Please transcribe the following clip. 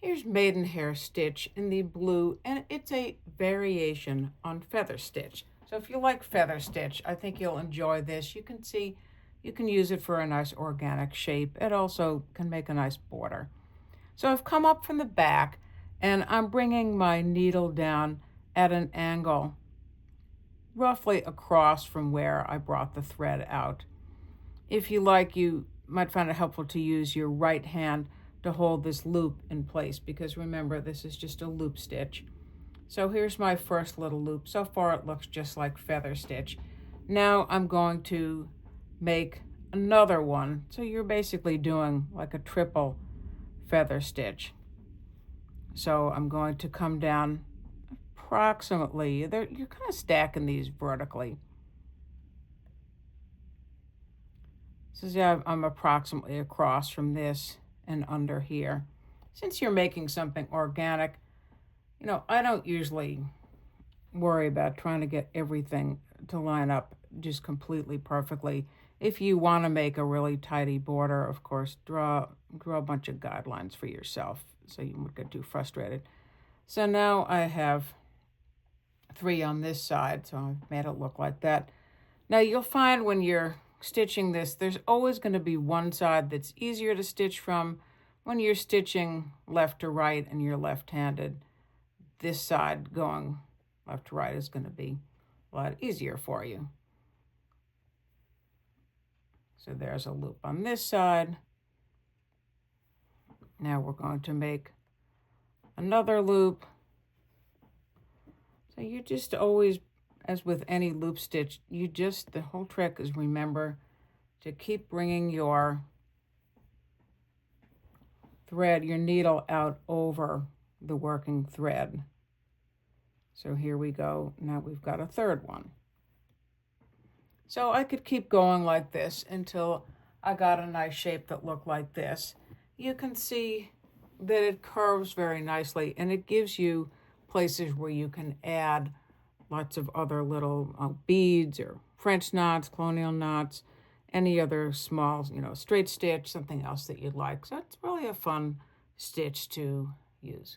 Here's Maidenhair Stitch in the blue, and it's a variation on Feather Stitch. So if you like Feather Stitch, I think you'll enjoy this. You can see you can use it for a nice organic shape. It also can make a nice border. So I've come up from the back, and I'm bringing my needle down at an angle roughly across from where I brought the thread out. If you like, you might find it helpful to use your right hand to hold this loop in place, because remember, this is just a loop stitch. So here's my first little loop. So far it looks just like Feather Stitch. Now I'm going to make another one. So you're basically doing like a triple Feather Stitch. So I'm going to come down approximately, you're kind of stacking these vertically. So see, I'm approximately across from this and under here. Since you're making something organic, I don't usually worry about trying to get everything to line up just completely perfectly. If you want to make a really tidy border, of course, draw a bunch of guidelines for yourself so you won't get too frustrated. So now I have 3 on this side, so I've made it look like that. Now you'll find when you're stitching this, there's always going to be one side that's easier to stitch from. When you're stitching left to right and you're left-handed, this side going left to right is going to be a lot easier for you. So there's a loop on this side. Now we're going to make another loop. So you just always, as with any loop stitch, the whole trick is remember to keep bringing your thread, your needle out over the working thread. So here we go. Now we've got a third one. So I could keep going like this until I got a nice shape that looked like this. You can see that it curves very nicely, and it gives you places where you can add lots of other little beads or French knots, colonial knots, any other small, straight stitch, something else that you'd like. So it's really a fun stitch to use.